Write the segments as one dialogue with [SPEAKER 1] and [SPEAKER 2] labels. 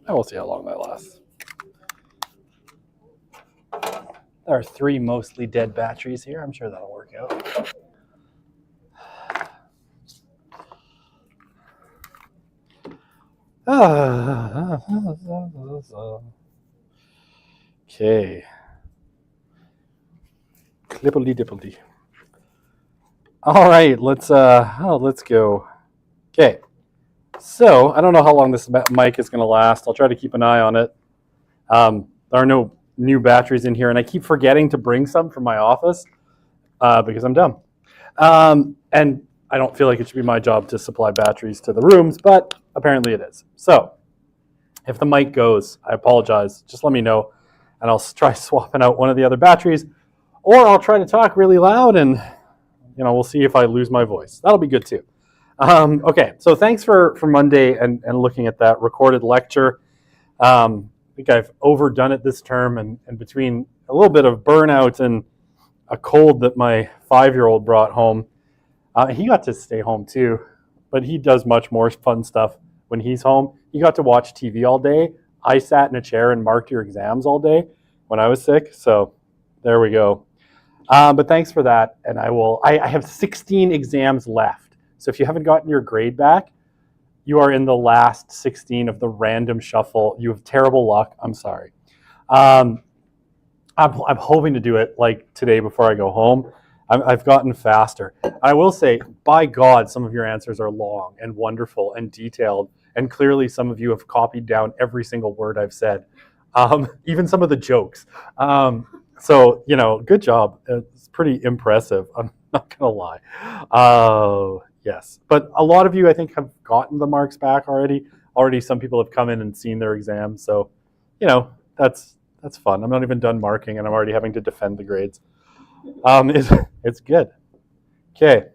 [SPEAKER 1] And we'll see how long that lasts. There are 3 mostly dead batteries here. I'm sure that'll work out. Okay. Clippity-dippity. All right, let's go. Okay. So I don't know how long this mic is going to last. I'll try to keep an eye on it. There are no new batteries in here, and I keep forgetting to bring some from my office because I'm dumb. And I don't feel like it should be my job to supply batteries to the rooms, but apparently it is. So if the mic goes, I apologize. Just let me know, and I'll try swapping out one of the other batteries, or I'll try to talk really loud, and we'll see if I lose my voice. That'll be good too. Okay, so thanks for Monday and looking at that recorded lecture. I think I've overdone it this term, and between a little bit of burnout and a cold that my 5-year-old brought home, he got to stay home too, but he does much more fun stuff when he's home. He got to watch TV all day. I sat in a chair and marked your exams all day when I was sick, so there we go. But thanks for that, and I have 16 exams left. So if you haven't gotten your grade back, you are in the last 16 of the random shuffle. You have terrible luck. I'm sorry. I'm hoping to do it like today before I go home. I've gotten faster. I will say, by God, some of your answers are long and wonderful and detailed, and clearly some of you have copied down every single word I've said, even some of the jokes. So, good job. It's pretty impressive. I'm not going to lie. Yes. But a lot of you, I think, have gotten the marks back already. Already some people have come in and seen their exams. So, that's fun. I'm not even done marking, and I'm already having to defend the grades. It's good. Okay.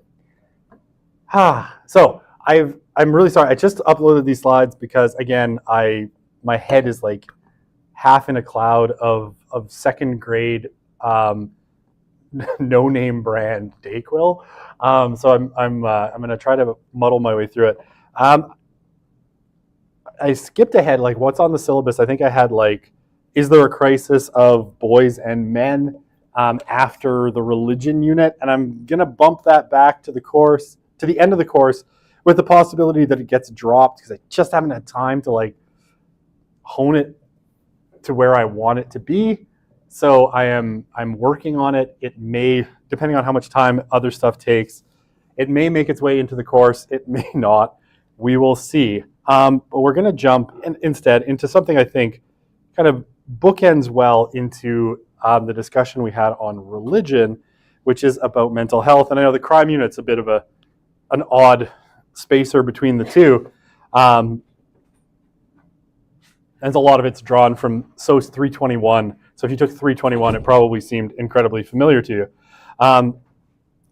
[SPEAKER 1] So I'm really sorry. I just uploaded these slides because, again, my head is like half in a cloud of second grade no name brand Dayquil. So I'm going to try to muddle my way through it. I skipped ahead, like what's on the syllabus. I think I had is there a crisis of boys and men after the religion unit? And I'm going to bump that back to the end of the course, with the possibility that it gets dropped because I just haven't had time to hone it to where I want it to be. So I'm working on it. It may, depending on how much time other stuff takes, it may make its way into the course. It may not. We will see. But we're going to jump instead into something I think kind of bookends well into the discussion we had on religion, which is about mental health. And I know the crime unit's a bit of an odd spacer between the two. And a lot of it's drawn from SOC 321. So if you took 321, it probably seemed incredibly familiar to you. I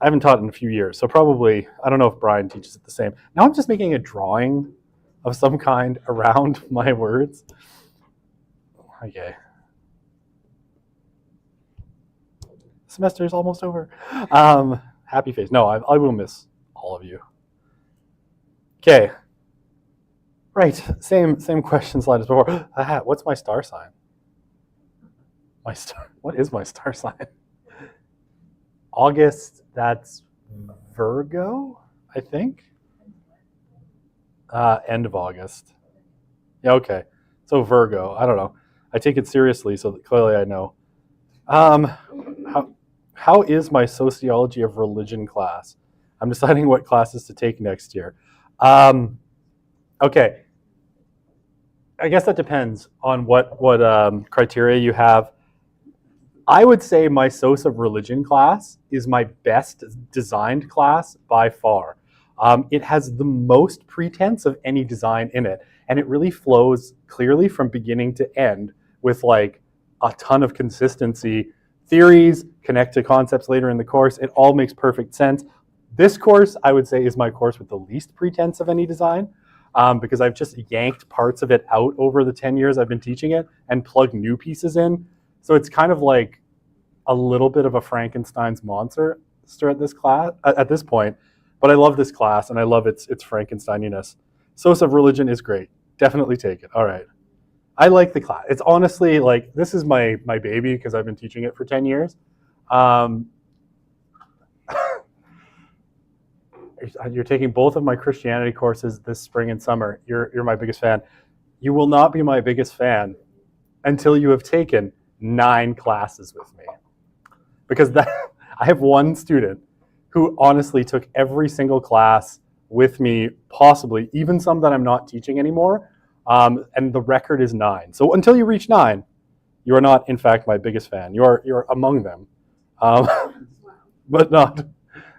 [SPEAKER 1] haven't taught in a few years, so probably, I don't know if Brian teaches it the same. Now I'm just making a drawing of some kind around my words. Okay. Semester is almost over. Happy face. No, I will miss all of you. Okay. Right, same question slide as before. What's my star sign? What is my star sign? August, that's Virgo, I think. End of August. Yeah, okay. So Virgo. I don't know. I take it seriously, so clearly I know. Um, how is my sociology of religion class? I'm deciding what classes to take next year. Okay, I guess that depends on what criteria you have. I would say my SOC of religion class is my best designed class by far. It has the most pretense of any design in it, and it really flows clearly from beginning to end with like a ton of consistency. Theories connect to concepts later in the course. It all makes perfect sense. This course, I would say, is my course with the least pretense of any design, because I've just yanked parts of it out over the 10 years I've been teaching it and plugged new pieces in. So it's kind of like a little bit of a Frankenstein's monster at this point, but I love this class and I love its Frankensteininess. SOC of religion is great. Definitely take it. All right. I like the class. It's honestly like, this is my baby because I've been teaching it for 10 years. You're taking both of my Christianity courses this spring and summer. You're my biggest fan. You will not be my biggest fan until you have taken 9 classes with me. Because I have one student who honestly took every single class with me, possibly, even some that I'm not teaching anymore, and the record is 9. So until you reach 9, you are not, in fact, my biggest fan. You're among them, but not.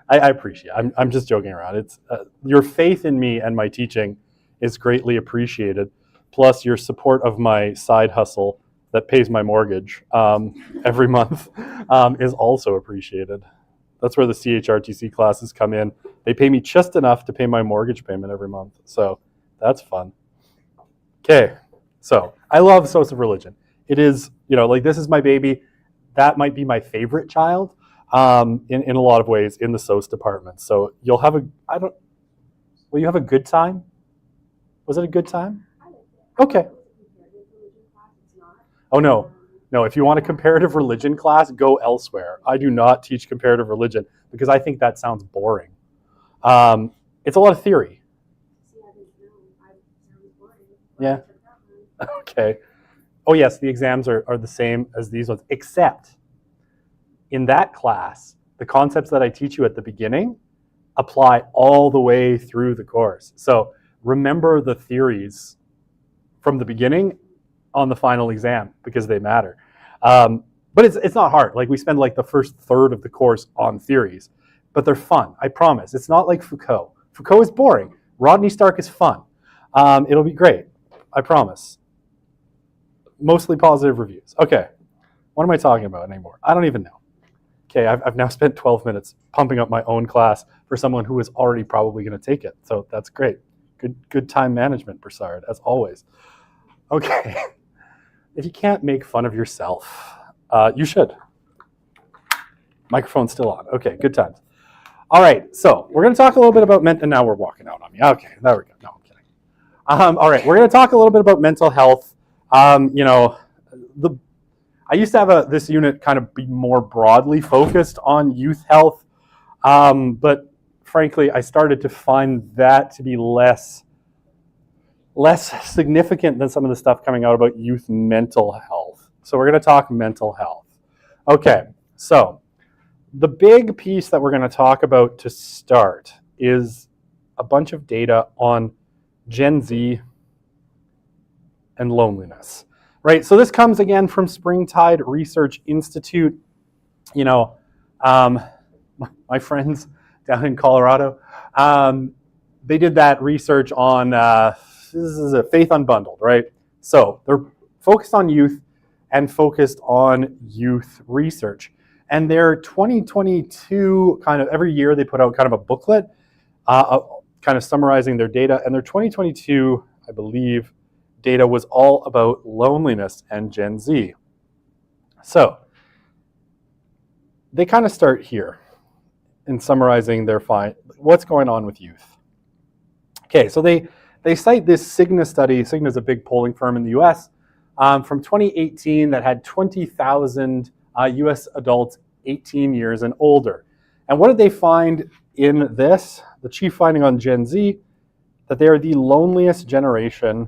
[SPEAKER 1] I appreciate it. I'm just joking around. It's your faith in me and my teaching is greatly appreciated, plus your support of my side hustle that pays my mortgage every month is also appreciated. That's where the CHRTC classes come in. They pay me just enough to pay my mortgage payment every month. So that's fun. Okay, so I love SOC of religion. It is, like this is my baby. That might be my favorite child in a lot of ways in the SOC department. So you'll have will you have a good time? Was it a good time? Okay. Oh, no. No, if you want a comparative religion class, go elsewhere. I do not teach comparative religion because I think that sounds boring. It's a lot of theory. Yeah. Okay. Oh, yes, the exams are the same as these ones, except in that class, the concepts that I teach you at the beginning apply all the way through the course. So remember the theories from the beginning on the final exam because they matter. But it's not hard. Like we spend like the first third of the course on theories, but they're fun. I promise. It's not like Foucault. Foucault is boring. Rodney Stark is fun. It'll be great. I promise. Mostly positive reviews. Okay. What am I talking about anymore? I don't even know. Okay, I've now spent 12 minutes pumping up my own class for someone who is already probably going to take it. So that's great. Good time management, Broussard, as always. Okay. If you can't make fun of yourself, you should. Microphone's still on. Okay, good times. All right, so we're going to talk a little bit about and now we're walking out on me. Okay, there we go. No, I'm kidding. All right, we're going to talk a little bit about mental health. I used to have this unit kind of be more broadly focused on youth health, but frankly, I started to find that to be less significant than some of the stuff coming out about youth mental health. So we're going to talk mental health. Okay, so the big piece that we're going to talk about to start is a bunch of data on Gen Z and loneliness. Right, so this comes again from Springtide Research Institute. My friends down in Colorado, they did that research on, this is a Faith Unbundled, right? So they're focused on youth and focused on youth research. And their 2022, kind of every year they put out kind of a booklet, kind of summarizing their data. And their 2022, I believe, data was all about loneliness and Gen Z. So they kind of start here in summarizing their what's going on with youth. Okay, so they cite this Cigna study. Cigna is a big polling firm in the US from 2018 that had 20,000 US adults 18 years and older. And what did they find in this? The chief finding on Gen Z that they are the loneliest generation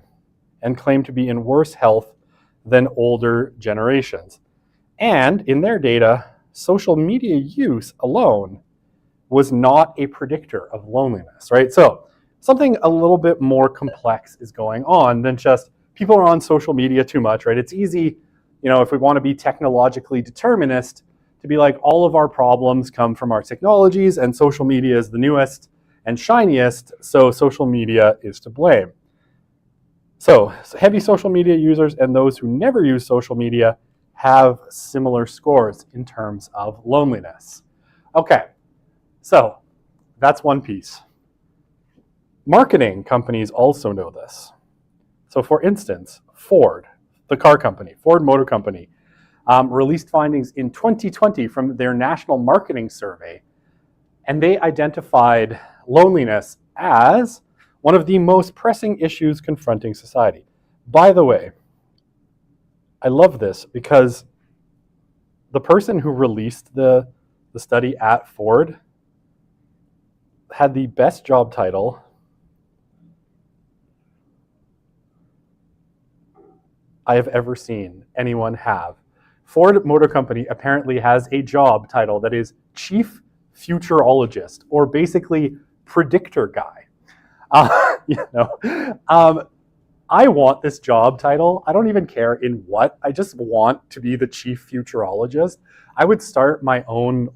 [SPEAKER 1] and claim to be in worse health than older generations. And in their data, social media use alone was not a predictor of loneliness, right? So something a little bit more complex is going on than just people are on social media too much, right? It's easy, if we want to be technologically determinist, to be like all of our problems come from our technologies and social media is the newest and shiniest, so social media is to blame. So heavy social media users and those who never use social media have similar scores in terms of loneliness. Okay, so that's one piece. Marketing companies also know this. So for instance, Ford, the car company, Ford Motor Company, released findings in 2020 from their national marketing survey, and they identified loneliness as one of the most pressing issues confronting society. By the way, I love this because the person who released the study at Ford had the best job title I have ever seen anyone have. Ford Motor Company apparently has a job title that is Chief Futurologist, or basically predictor guy. I want this job title. I don't even care in what. I just want to be the chief futurologist. I would start my own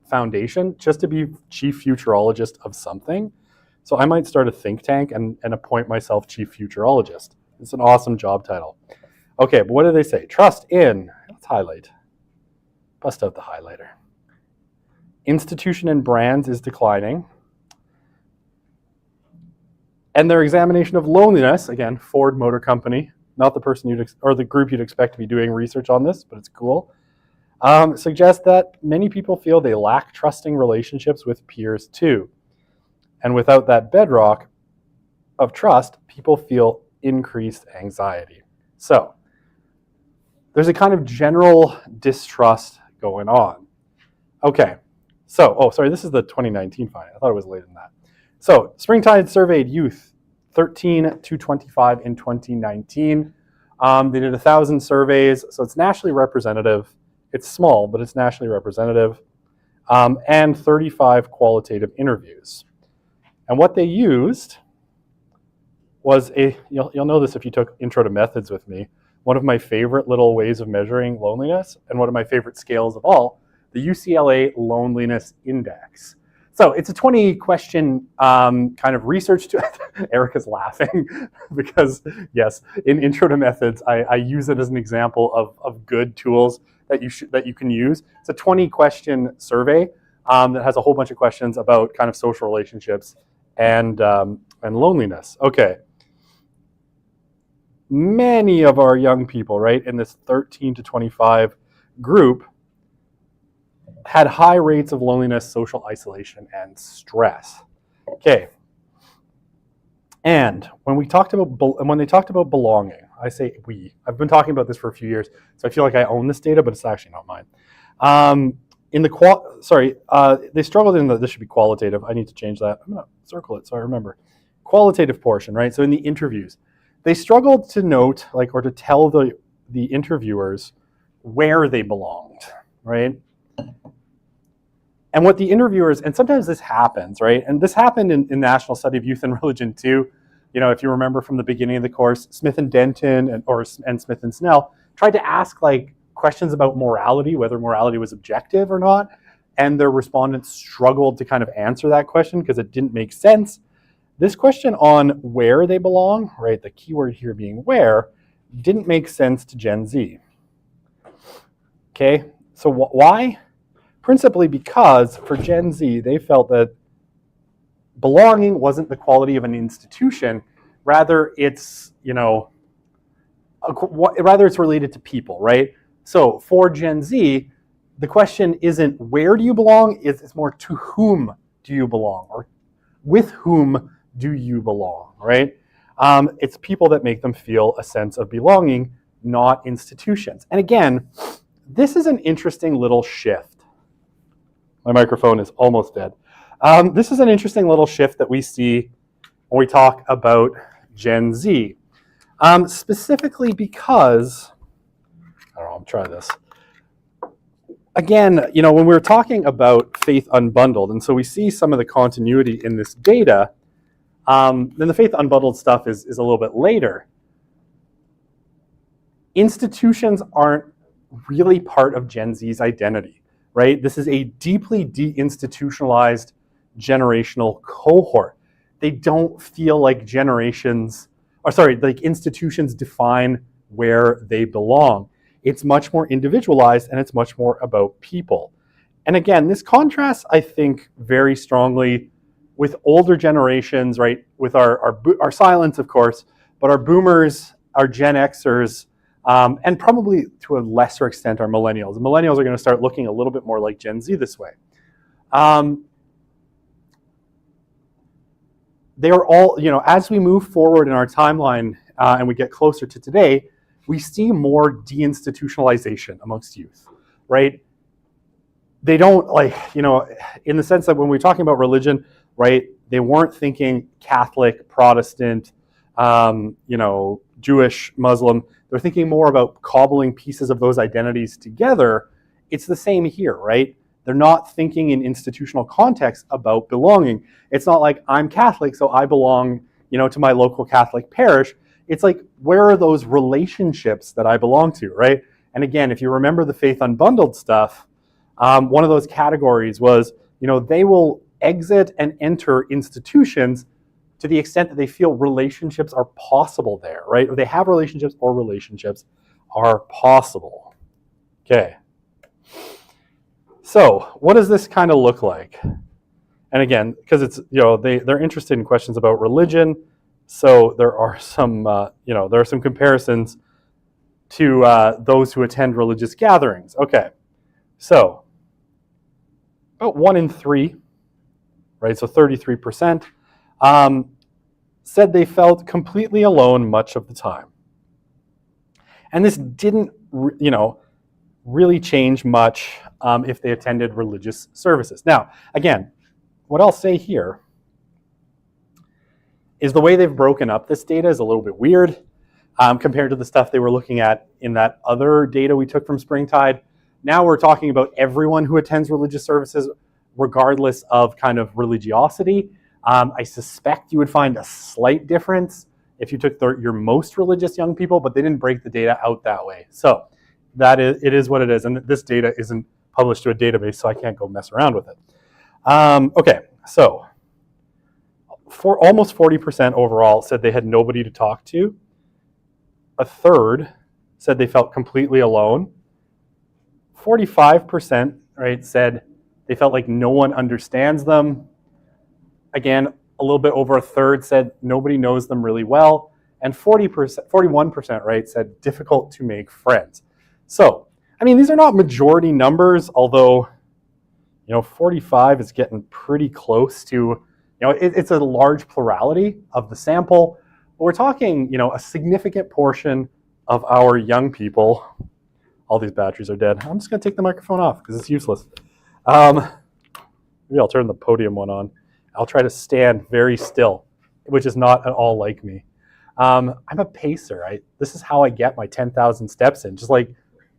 [SPEAKER 1] foundation just to be chief futurologist of something. So I might start a think tank and appoint myself chief futurologist. It's an awesome job title. Okay, but what do they say? Trust in, let's highlight. Bust out the highlighter. Institution and brands is declining. And their examination of loneliness, again, Ford Motor Company, not the person or the group you'd expect to be doing research on this, but it's cool, suggests that many people feel they lack trusting relationships with peers too. And without that bedrock of trust, people feel increased anxiety. So there's a kind of general distrust going on. Okay, so, this is the 2019 finding. I thought it was later than that. So Springtide surveyed youth 13 to 25 in 2019. They did 1,000 surveys, so it's nationally representative. It's small, but it's nationally representative, and 35 qualitative interviews. And what they used was you'll know this if you took Intro to Methods with me, one of my favorite little ways of measuring loneliness, and one of my favorite scales of all, the UCLA Loneliness Index. So it's a 20-question kind of research tool. Erica's laughing because, yes, in Intro to Methods, I use it as an example of good tools that you can use. It's a 20-question survey that has a whole bunch of questions about kind of social relationships and loneliness. Okay. Many of our young people, right, in this 13 to 25 group had high rates of loneliness, social isolation, and stress. Okay. And when they talked about belonging, I say we. I've been talking about this for a few years, so I feel like I own this data, but it's actually not mine. They struggled in this should be qualitative. I need to change that. I'm gonna circle it so I remember. Qualitative portion, right? So in the interviews, they struggled to note or to tell the interviewers where they belonged, right? And what the interviewers, and sometimes this happens, right? And this happened in National Study of Youth and Religion too. If you remember from the beginning of the course, Smith and Denton and Smith and Snell tried to ask questions about morality, whether morality was objective or not. And their respondents struggled to kind of answer that question because it didn't make sense. This question on where they belong, right? The keyword here being where, didn't make sense to Gen Z. Okay, so why? Principally because for Gen Z, they felt that belonging wasn't the quality of an institution, rather it's, rather it's related to people, right? So for Gen Z, the question isn't where do you belong, it's more to whom do you belong, or with whom do you belong, right? It's people that make them feel a sense of belonging, not institutions. And again, this is an interesting little shift. My microphone is almost dead. This is an interesting little shift that we see when we talk about Gen Z. Specifically because, I don't know, I'll try this. Again, when we're talking about Faith Unbundled, and so we see some of the continuity in this data, then the Faith Unbundled stuff is a little bit later. Institutions aren't really part of Gen Z's identity, right? This is a deeply deinstitutionalized generational cohort. They don't feel like institutions define where they belong. It's much more individualized and it's much more about people. And again, this contrasts, I think, very strongly with older generations, right? With our silents, of course, but our boomers, our Gen Xers, and probably to a lesser extent our millennials. The millennials are going to start looking a little bit more like Gen Z this way. They are all, as we move forward in our timeline and we get closer to today, we see more deinstitutionalization amongst youth, right? They don't in the sense that when we're talking about religion, right, they weren't thinking Catholic, Protestant, Jewish, Muslim. They're thinking more about cobbling pieces of those identities together. It's the same here, right? They're not thinking in institutional context about belonging. It's not like I'm Catholic, so I belong, to my local Catholic parish. It's like, where are those relationships that I belong to, right? And again, if you remember the Faith Unbundled stuff, one of those categories was, they will exit and enter institutions to the extent that they feel relationships are possible there, right? Or they have relationships or relationships are possible. Okay. So what does this kind of look like? And again, because it's, they're interested in questions about religion. So there are some, comparisons to those who attend religious gatherings. Okay. So about 1 in 3, right? So 33%. Said they felt completely alone much of the time. And this didn't, really change much if they attended religious services. Now, again, what I'll say here is the way they've broken up this data is a little bit weird compared to the stuff they were looking at in that other data we took from Springtide. Now we're talking about everyone who attends religious services, regardless of kind of religiosity. I suspect you would find a slight difference if you took your most religious young people, but they didn't break the data out that way. So it is what it is. And this data isn't published to a database, so I can't go mess around with it. Okay, so for almost 40% overall said they had nobody to talk to. A third said they felt completely alone. 45%, right, said they felt like no one understands them. Again, a little bit over a third said nobody knows them really well. And 41%, right, said difficult to make friends. So, these are not majority numbers, although, 45 is getting pretty close to, it's a large plurality of the sample. But we're talking, a significant portion of our young people. All these batteries are dead. I'm just going to take the microphone off because it's useless. Maybe I'll turn the podium one on. I'll try to stand very still, which is not at all like me. I'm a pacer. This is how I get my 10,000 steps in, just like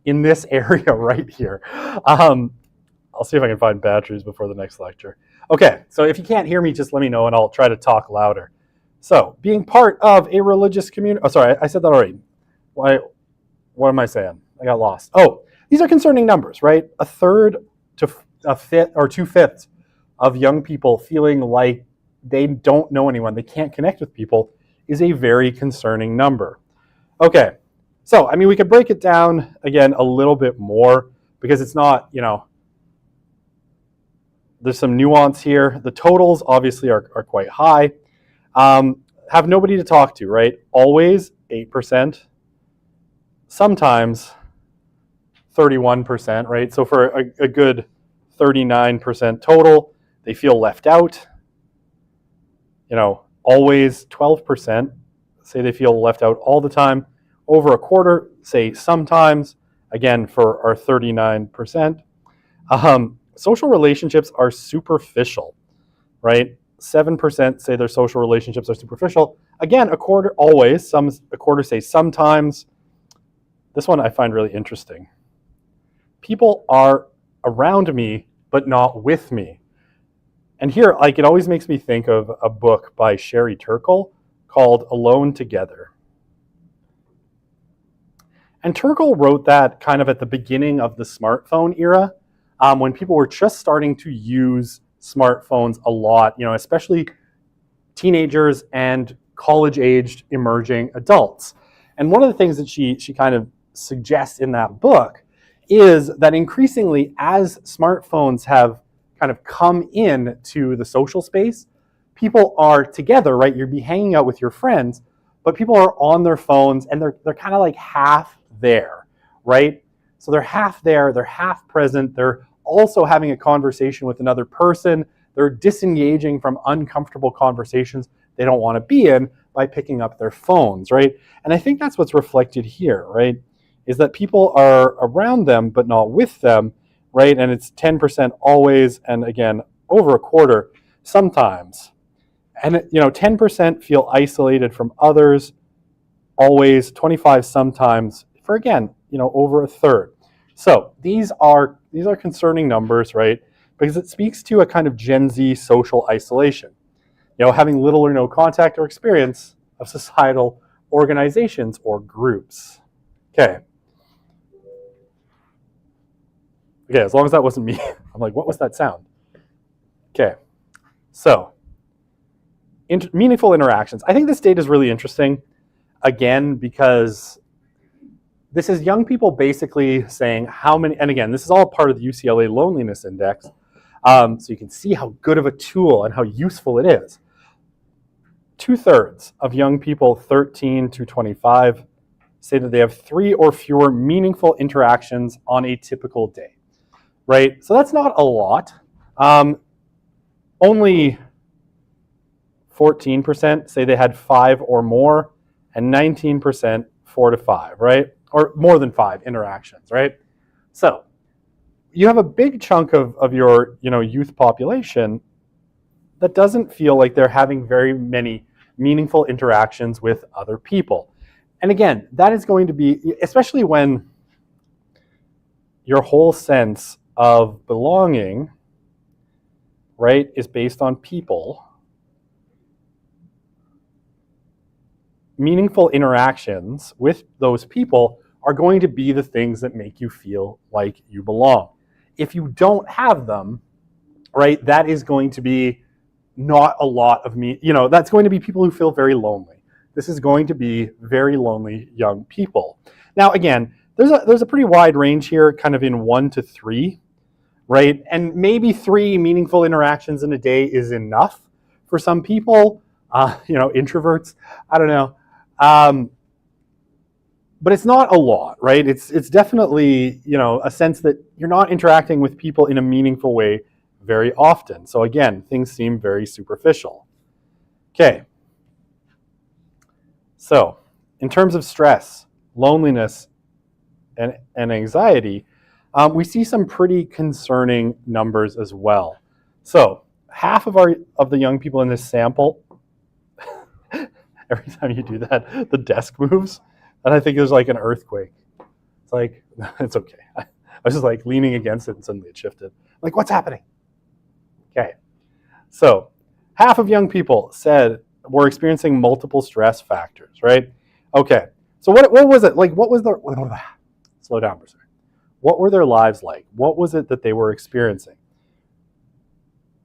[SPEAKER 1] in this area right here. I'll see if I can find batteries before the next lecture. Okay, so if you can't hear me, just let me know and I'll try to talk louder. So, being part of a religious community. Oh, sorry, I said that already. What am I saying? I got lost. Oh, these are concerning numbers, right? A third to a fifth or 2/5 of young people feeling like they don't know anyone, they can't connect with people, is a very concerning number. Okay, so we could break it down again a little bit more because it's not, there's some nuance here. The totals obviously are quite high. Have nobody to talk to, right? Always 8%. Sometimes 31%, right? So for a good 39% total, they feel left out. Always 12% say they feel left out all the time. Over a quarter say sometimes, again for our 39%. Social relationships are superficial, right? 7% say their social relationships are superficial. Again, a quarter always, a quarter say sometimes. This one I find really interesting. People are around me, but not with me. And here, like, it always makes me think of a book by Sherry Turkle called Alone Together. And Turkle wrote that kind of at the beginning of the smartphone era, when people were just starting to use smartphones a lot, especially teenagers and college-aged emerging adults. And one of the things that she kind of suggests in that book is that increasingly, as smartphones have kind of come in to the social space, people are together, right? You'd be hanging out with your friends, but people are on their phones and they're kind of like half there, right? So they're half there, they're half present, they're also having a conversation with another person, they're disengaging from uncomfortable conversations they don't want to be in by picking up their phones, right? And I think that's what's reflected here, right? Is that people are around them but not with them, right? And it's 10% always, and again, over a quarter sometimes. And 10% feel isolated from others, always, 25 sometimes, for again, over a third. So these are concerning numbers, right? Because it speaks to a kind of Gen Z social isolation. Having little or no contact or experience of societal organizations or groups. Okay, as long as that wasn't me. I'm like, what was that sound? Okay, so meaningful interactions. I think this data is really interesting, again, because this is young people basically saying how many, and again, this is all part of the UCLA Loneliness Index, so you can see how good of a tool and how useful it is. 2/3 of young people 13 to 25 say that they have 3 or fewer meaningful interactions on a typical day, right? So that's not a lot. Only 14% say they had 5 or more, and 19% 4 to 5, right? Or more than 5 interactions, right? So you have a big chunk of your youth population that doesn't feel like they're having very many meaningful interactions with other people. And again, that is going to be, especially when your whole sense of belonging, right, is based on people. Meaningful interactions with those people are going to be the things that make you feel like you belong. If you don't have them, right, that is going to be not a lot of that's going to be people who feel very lonely. This is going to be very lonely young people. Now, again, there's a pretty wide range here, kind of in 1 to 3, right? And maybe 3 meaningful interactions in a day is enough for some people, introverts, I don't know. But it's not a lot, right? It's definitely, a sense that you're not interacting with people in a meaningful way very often. So again, things seem very superficial. Okay. So in terms of stress, loneliness, and anxiety, we see some pretty concerning numbers as well. So half of the young people in this sample, every time you do that, the desk moves, and I think there's like an earthquake. It's like, it's okay. I was just like leaning against it and suddenly it shifted. Like, what's happening? Okay, so half of young people said we're experiencing multiple stress factors, right? Okay, so what was it? Like, what was their, slow down for a second. What were their lives like? What was it that they were experiencing?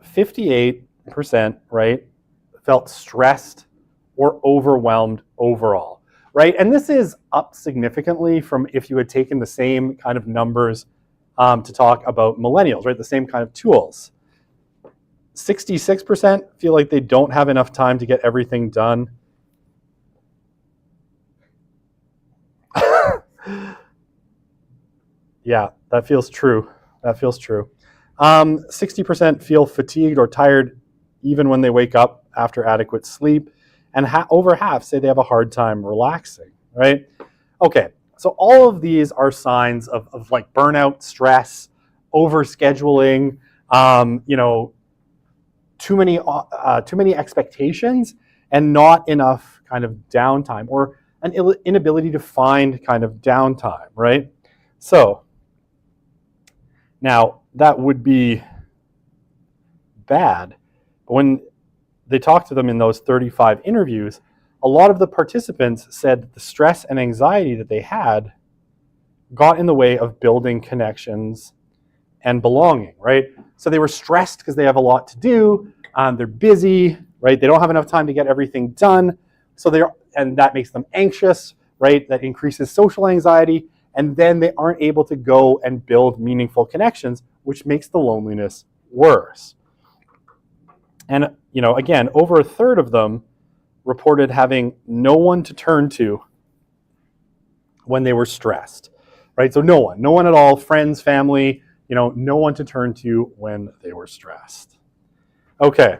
[SPEAKER 1] 58%, right, felt stressed or overwhelmed overall, right? And this is up significantly from if you had taken the same kind of numbers to talk about millennials, right? The same kind of tools. 66% feel like they don't have enough time to get everything done. Yeah, that feels true. 60% feel fatigued or tired even when they wake up after adequate sleep. And over half say they have a hard time relaxing, right? Okay, so all of these are signs of like burnout, stress, overscheduling, too many expectations and not enough kind of downtime, or an inability to find kind of downtime, right? So now that would be bad. But when they talked to them in those 35 interviews, a lot of the participants said that the stress and anxiety that they had got in the way of building connections and belonging, right? So they were stressed because they have a lot to do. They're busy, right? They don't have enough time to get everything done. And that makes them anxious, right? That increases social anxiety. And then they aren't able to go and build meaningful connections, which makes the loneliness worse. And, again, over a third of them reported having no one to turn to when they were stressed, right? So no one at all, friends, family, no one to turn to when they were stressed. Okay.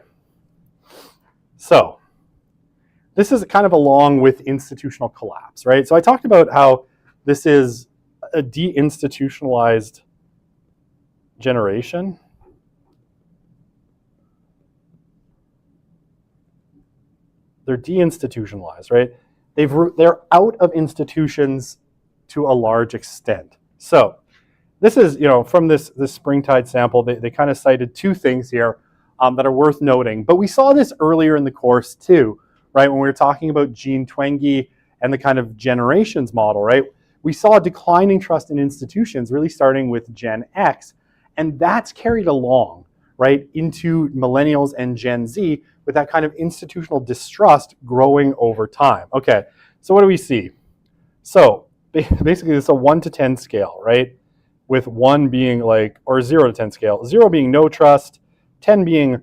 [SPEAKER 1] So this is kind of along with institutional collapse, right? So I talked about how this is a deinstitutionalized generation. They're deinstitutionalized, right? They're out of institutions to a large extent. So this is, from this Springtide sample, they kind of cited two things here that are worth noting. But we saw this earlier in the course too, right? When we were talking about Jean Twenge and the kind of generations model, right? We saw declining trust in institutions really starting with Gen X, and that's carried along, right, into millennials and Gen Z, with that kind of institutional distrust growing over time. Okay, so what do we see? So basically it's a 1 to 10 scale, right? With 1 being or 0 to 10 scale, 0 being no trust, 10 being,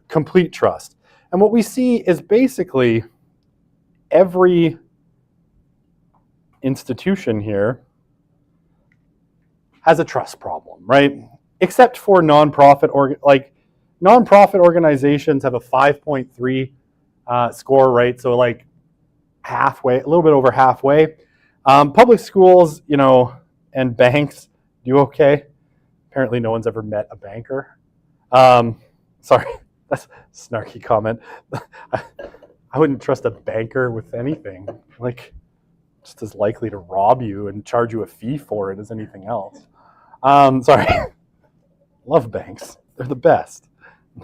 [SPEAKER 1] complete trust. And what we see is basically every institution here has a trust problem, right? Except for nonprofit organizations have a 5.3 score, right? So halfway, a little bit over halfway. Public schools, and banks do okay. Apparently no one's ever met a banker. Sorry, that's a snarky comment. I wouldn't trust a banker with anything. Just as likely to rob you and charge you a fee for it as anything else. Sorry. Love banks. They're the best.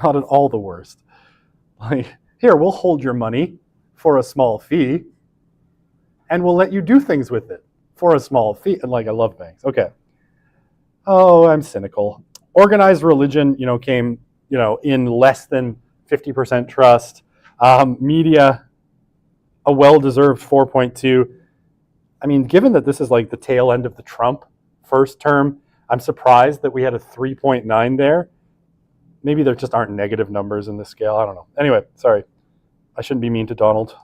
[SPEAKER 1] Not at all the worst. Here, we'll hold your money for a small fee, and we'll let you do things with it for a small fee. And I love banks. Okay. Oh, I'm cynical. Organized religion, came, in less than 50% trust. Media, a well-deserved 4.2. I mean, given that this is the tail end of the Trump first term, I'm surprised that we had a 3.9 there. Maybe there just aren't negative numbers in this scale. I don't know. Anyway, sorry. I shouldn't be mean to Donald.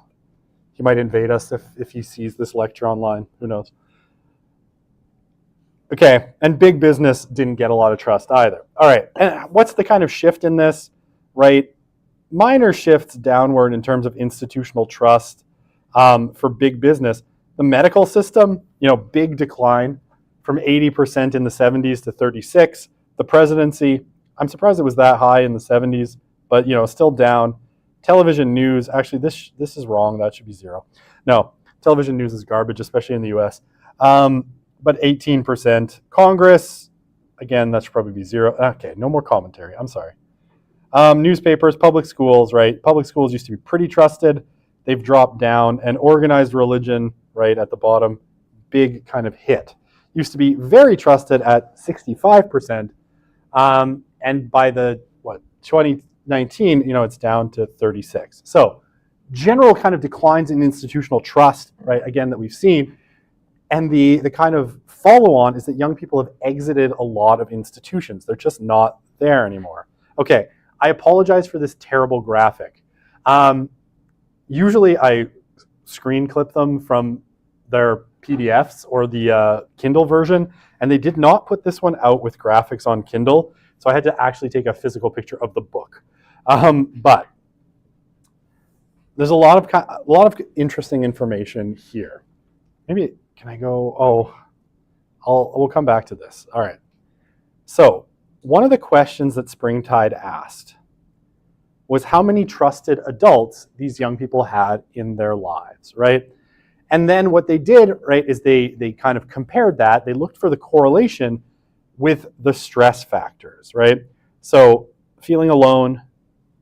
[SPEAKER 1] He might invade us if he sees this lecture online. Who knows? Okay, and big business didn't get a lot of trust either. All right, and what's the kind of shift in this, right? Minor shifts downward in terms of institutional trust for big business. The medical system, big decline from 80% in the 70s to 36. The presidency, I'm surprised it was that high in the 70s, but still down. Television news, actually this is wrong, that should be 0. No, television news is garbage, especially in the US. But 18%. Congress, again, that should probably be 0. Okay, no more commentary, I'm sorry. Newspapers, public schools, right? Public schools used to be pretty trusted. They've dropped down. And organized religion, right at the bottom, big kind of hit. Used to be very trusted at 65%. And by the, 2019, it's down to 36. So general kind of declines in institutional trust, right, again, that we've seen. And the kind of follow-on is that young people have exited a lot of institutions. They're just not there anymore. Okay, I apologize for this terrible graphic. Usually I screen clip them from their PDFs or the Kindle version, and they did not put this one out with graphics on Kindle, so I had to actually take a physical picture of the book. But there's a lot of interesting information here. Maybe, can I go? Oh, we'll come back to this. All right. So one of the questions that Springtide asked was how many trusted adults these young people had in their lives, right? And then what they did, right, is they kind of compared that. They looked for the correlation with the stress factors, right? So feeling alone,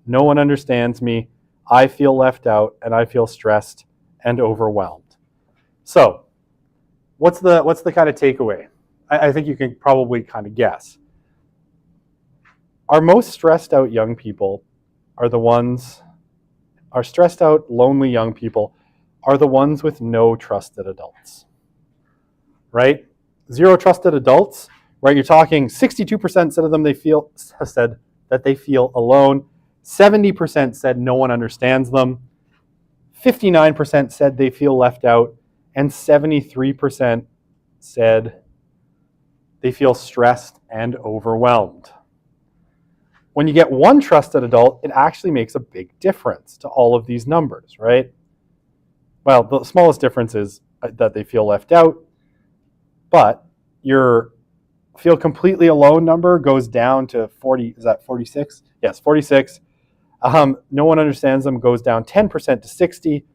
[SPEAKER 1] no one understands me, I feel left out, and I feel stressed and overwhelmed. So what's the kind of takeaway? I think you can probably kind of guess. Our most stressed out young people are the ones, our stressed out, lonely young people are the ones with no trusted adults, right? Zero trusted adults, right? You're talking 62% said of them said that they feel alone. 70% said no one understands them. 59% said they feel left out. And 73% said they feel stressed and overwhelmed. When you get one trusted adult, it actually makes a big difference to all of these numbers, right? Well, the smallest difference is that they feel left out, but your feel completely alone number goes down to 40, is that 46? Yes, 46. No one understands them goes down 10% to 60.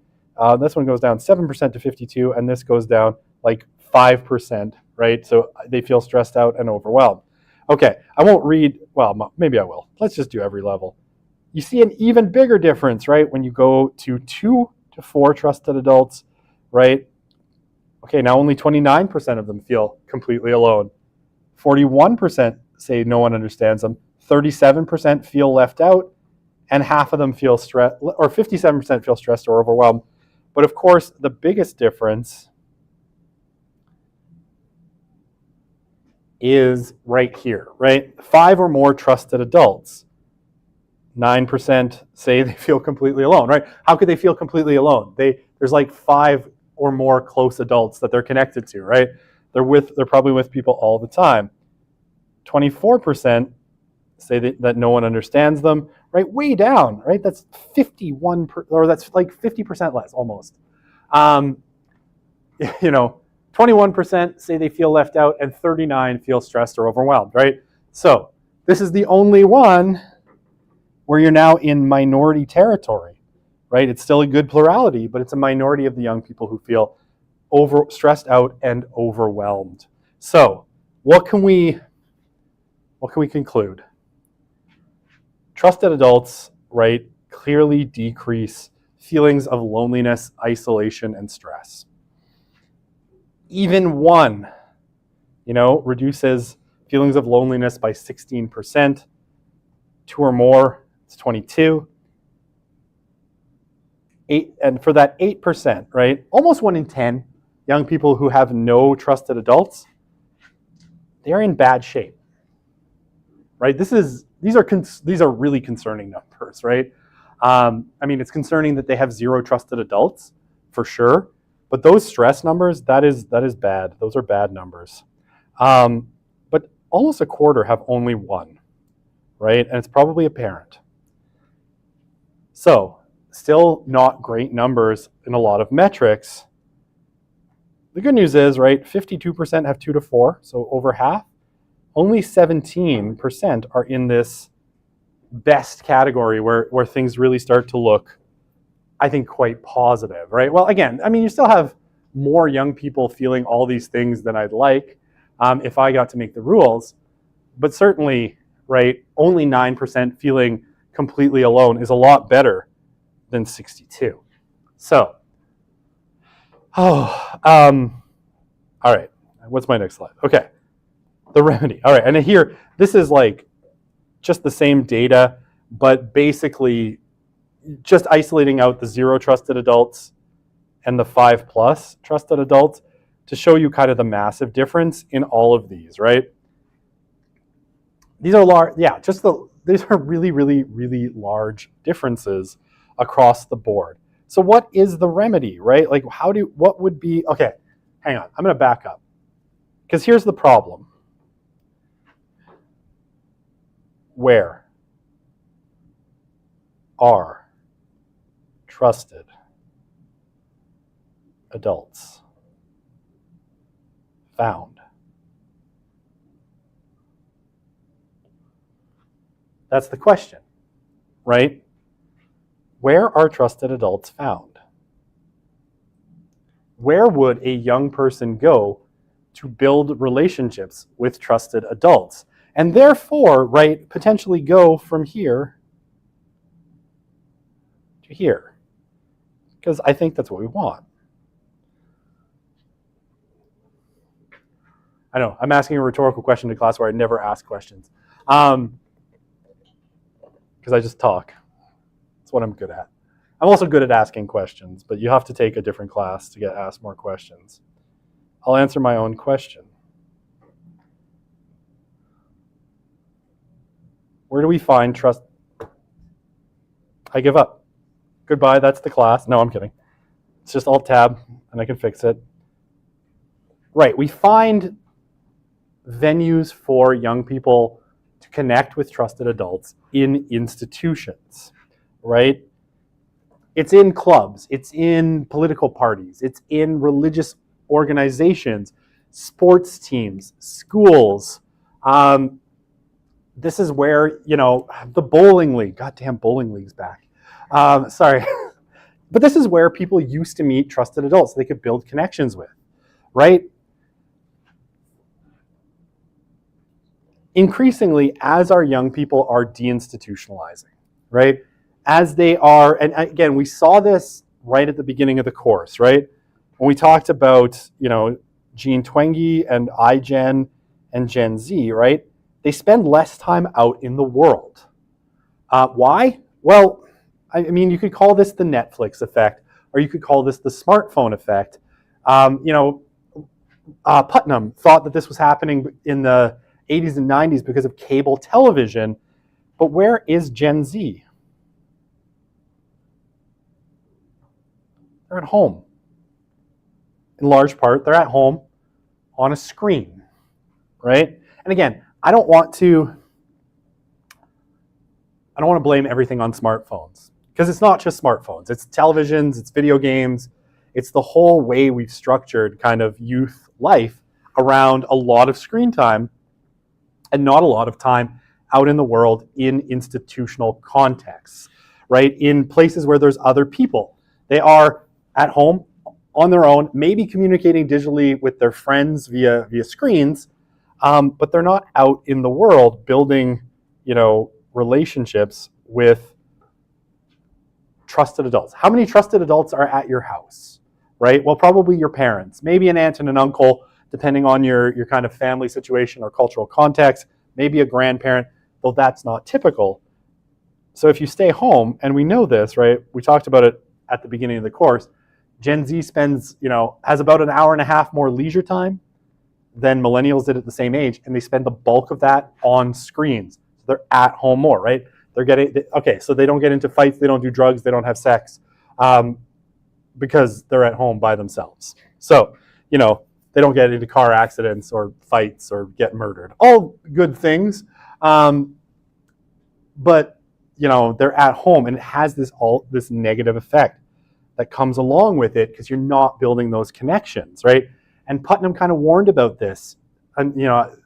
[SPEAKER 1] This one goes down 7% to 52, and this goes down like 5%, right? So they feel stressed out and overwhelmed. Okay, I won't read, well, maybe I will. Let's just do every level. You see an even bigger difference, right, when you go to 2 to 4 trusted adults, right? Okay, now only 29% of them feel completely alone. 41% say no one understands them. 37% feel left out, and half of them feel stressed, or 57% feel stressed or overwhelmed. But of course, the biggest difference is right here, right? 5 or more trusted adults. 9% say they feel completely alone, right? How could they feel completely alone? There's like 5 or more close adults that they're connected to, right? They're probably with people all the time. 24% say that no one understands them, right? Way down, right? That's 51, or that's like 50% less almost. 21% say they feel left out, and 39% feel stressed or overwhelmed, right? So this is the only one where you're now in minority territory, right? It's still a good plurality, but it's a minority of the young people who feel stressed out and overwhelmed. So what can we conclude? Trusted adults, right, clearly decrease feelings of loneliness, isolation, and stress. Even one, reduces feelings of loneliness by 16%. 2 or more, it's 22. 8, and for that 8%, right, almost 1 in 10 young people who have no trusted adults, they're in bad shape, right? These are really concerning numbers, right? It's concerning that they have 0 trusted adults, for sure. But those stress numbers, that is bad. Those are bad numbers. But almost a quarter have only 1, right? And it's probably a parent. So still not great numbers in a lot of metrics. The good news is, right, 52% have 2 to 4, so over half. Only 17% are in this best category where things really start to look, I think, quite positive, right? Well, again, you still have more young people feeling all these things than I'd like if I got to make the rules. But certainly, right, only 9% feeling completely alone is a lot better than 62. So, all right, what's my next slide? Okay, the remedy. All right, and here, this is like just the same data, but basically just isolating out the 0 trusted adults and the 5+ trusted adults to show you kind of the massive difference in all of these, right? These are large, these are really, really, really large differences across the board. So what is the remedy, right? Like what would be, okay, hang on, I'm gonna back up. Because here's the problem. Where are trusted adults found? That's the question, right? Where are trusted adults found? Where would a young person go to build relationships with trusted adults? And therefore, right, potentially go from here to here. Because I think that's what we want. I know, I'm asking a rhetorical question to class where I never ask questions. Because I just talk. That's what I'm good at. I'm also good at asking questions, but you have to take a different class to get asked more questions. I'll answer my own question. Where do we find trust? I give up. Goodbye, that's the class. No, I'm kidding. It's just Alt-Tab, and I can fix it. Right, we find venues for young people to connect with trusted adults in institutions, right? It's in clubs, it's in political parties, it's in religious organizations, sports teams, schools. This is where, the bowling league, goddamn bowling league's back. Sorry. But this is where people used to meet trusted adults they could build connections with, right? Increasingly, as our young people are deinstitutionalizing, right? As they are, and again, we saw this right at the beginning of the course, right? When we talked about, Jean Twenge and iGen and Gen Z, right? They spend less time out in the world. Why? Well, I mean, you could call this the Netflix effect, or you could call this the smartphone effect. Putnam thought that this was happening in the 80s and 90s because of cable television, but where is Gen Z? They're at home. In large part, they're at home on a screen, right? And again, I don't want to blame everything on smartphones, because it's not just smartphones. It's televisions, it's video games, it's the whole way we've structured kind of youth life around a lot of screen time and not a lot of time out in the world in institutional contexts, right? In places where there's other people. They are at home on their own, maybe communicating digitally with their friends via screens, but they're not out in the world building, relationships with trusted adults. How many trusted adults are at your house, right? Well, probably your parents, maybe an aunt and an uncle, depending on your kind of family situation or cultural context, maybe a grandparent, though that's not typical. So if you stay home, and we know this, right? We talked about it at the beginning of the course. Gen Z spends, has about an hour and a half more leisure time than millennials did at the same age, and they spend the bulk of that on screens. So they're at home more, right? So they don't get into fights, they don't do drugs, they don't have sex, because they're at home by themselves. So, they don't get into car accidents or fights or get murdered. All good things, but they're at home, and it has this negative effect that comes along with it because you're not building those connections, right? And Putnam kind of warned about this, in the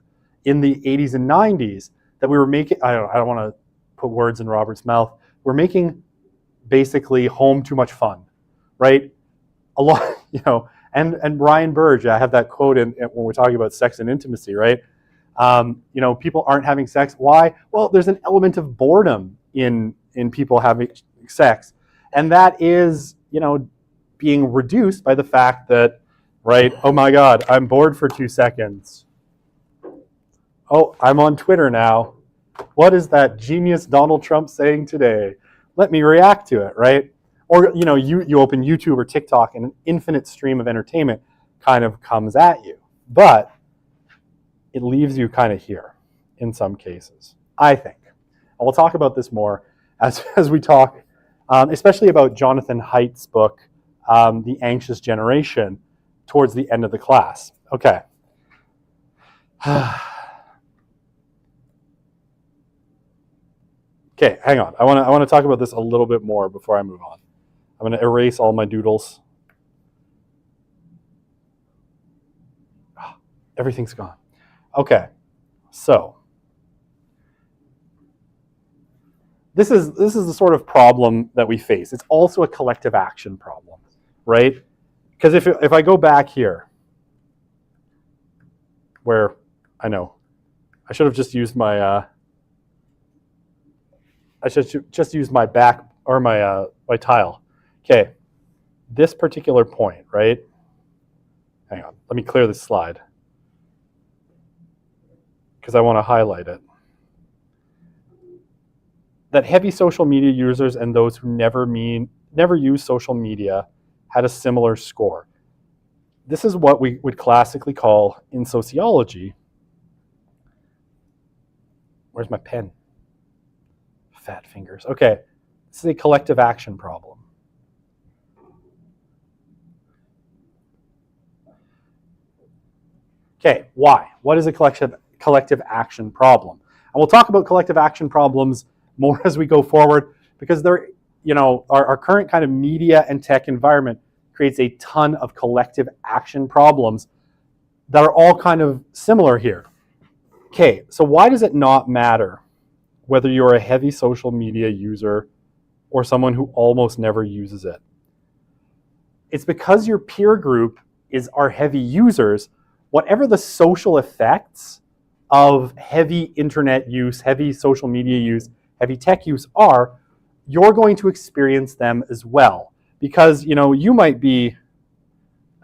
[SPEAKER 1] 80s and 90s, that we were making. I don't want to put words in Robert's mouth. We're making basically home too much fun, right? A lot, and Brian Burge, I have that quote when we're talking about sex and intimacy, right? People aren't having sex. Why? Well, there's an element of boredom in people having sex, and that is, being reduced by the fact that, right? Oh my God, I'm bored for 2 seconds. Oh, I'm on Twitter now. What is that genius Donald Trump saying today? Let me react to it, right? Or, you open YouTube or TikTok and an infinite stream of entertainment kind of comes at you. But it leaves you kind of here in some cases, I think. And we'll talk about this more as we talk, especially about Jonathan Haidt's book, The Anxious Generation, towards the end of the class. Okay. Okay, hang on. I want to talk about this a little bit more before I move on. I'm going to erase all my doodles. Everything's gone. Okay, so this is the sort of problem that we face. It's also a collective action problem, right? Because if I go back here, where I know I should have just used my I should just use my back or my my tile. Okay, this particular point, right? Hang on, let me clear this slide because I want to highlight it. That heavy social media users and those who never use social media had a similar score. This is what we would classically call in sociology. Where's my pen? Fat fingers. Okay, this is a collective action problem. Okay, why? What is a collective action problem? And we'll talk about collective action problems more as we go forward, because they're, our current kind of media and tech environment creates a ton of collective action problems that are all kind of similar here. Okay, so why does it not matter whether you're a heavy social media user or someone who almost never uses it? It's because your peer group are heavy users. Whatever the social effects of heavy internet use, heavy social media use, heavy tech use are, you're going to experience them as well. Because, you might be,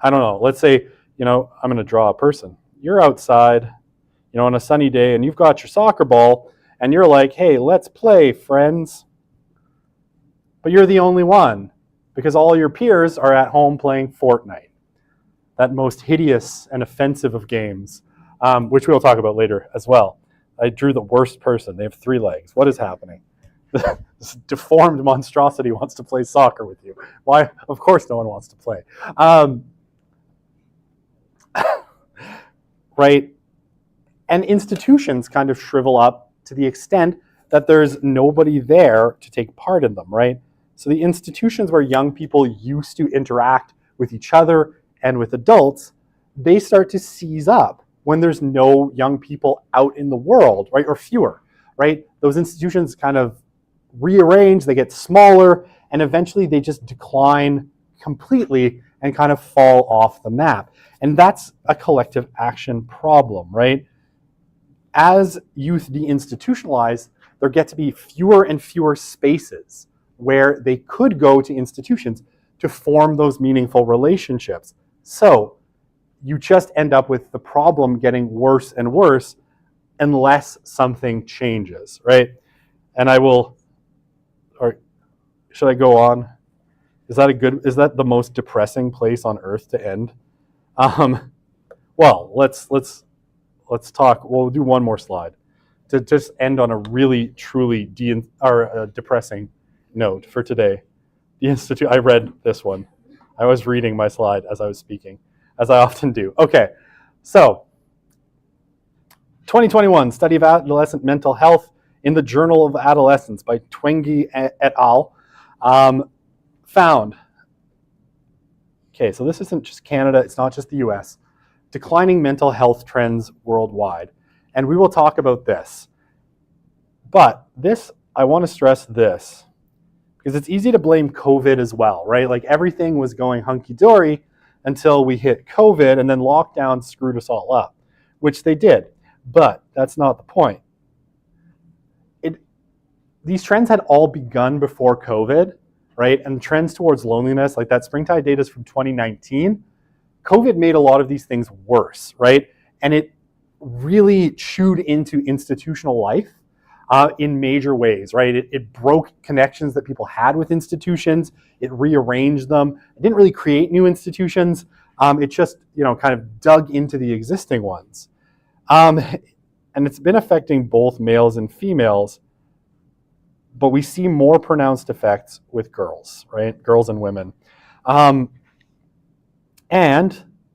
[SPEAKER 1] I don't know, let's say, I'm going to draw a person. You're outside, on a sunny day, and you've got your soccer ball, and you're like, hey, let's play, friends. But you're the only one, because all your peers are at home playing Fortnite, that most hideous and offensive of games, which we'll talk about later as well. I drew the worst person. They have 3 legs. What is happening? This deformed monstrosity wants to play soccer with you. Why? Of course no one wants to play. Right? And institutions kind of shrivel up to the extent that there's nobody there to take part in them, right? So the institutions where young people used to interact with each other and with adults, they start to seize up when there's no young people out in the world, right? Or fewer, right? Those institutions kind of rearrange, they get smaller, and eventually they just decline completely and kind of fall off the map. And that's a collective action problem, right? As youth deinstitutionalize, there get to be fewer and fewer spaces where they could go to institutions to form those meaningful relationships. So you just end up with the problem getting worse and worse unless something changes, right? And I will, or should I go on? Is that the most depressing place on earth to end? Well, let's talk. We'll do one more slide to just end on a really, truly depressing note for today. The Institute, I read this one. I was reading my slide as I was speaking, as I often do. Okay, so 2021 Study of Adolescent Mental Health in the Journal of Adolescence by Twenge et al. Found, okay, so this isn't just Canada, it's not just the US, declining mental health trends worldwide. And we will talk about this. But this, I want to stress this, because it's easy to blame COVID as well, right? Like everything was going hunky-dory until we hit COVID, and then lockdown screwed us all up, which they did. But that's not the point. These trends had all begun before COVID, right? And trends towards loneliness, like that Springtide data is from 2019. COVID made a lot of these things worse, right? And it really chewed into institutional life in major ways, right? It broke connections that people had with institutions. It rearranged them. It didn't really create new institutions. It just, kind of dug into the existing ones. And it's been affecting both males and females, but we see more pronounced effects with girls, right? Girls and women. And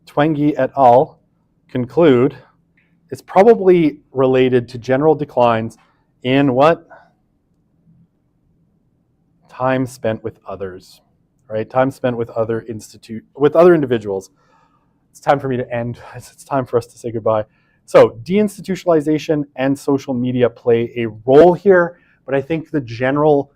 [SPEAKER 1] Twenge et al. Conclude it's probably related to general declines in what? Time spent with others, right? Time spent with other individuals. It's time for me to end. It's time for us to say goodbye. So deinstitutionalization and social media play a role here, but I think the general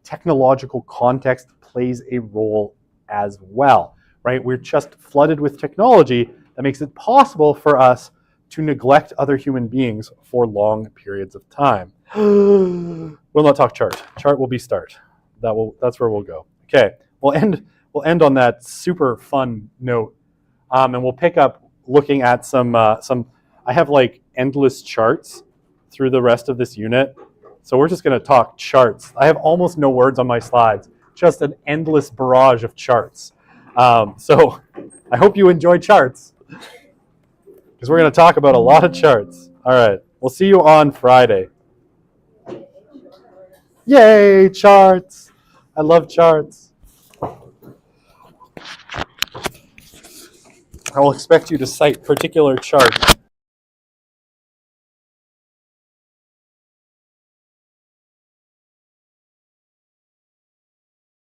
[SPEAKER 1] technological context plays a role as well, right? We're just flooded with technology that makes it possible for us to neglect other human beings for long periods of time. We'll not talk chart. Chart will be start. That's where we'll go. Okay, we'll end on that super fun note, and we'll pick up looking at some. I have like endless charts through the rest of this unit, so we're just going to talk charts. I have almost no words on my slides, just an endless barrage of charts. So I hope you enjoy charts, because we're going to talk about a lot of charts. All right, we'll see you on Friday. Yay, charts! I love charts. I will expect you to cite particular charts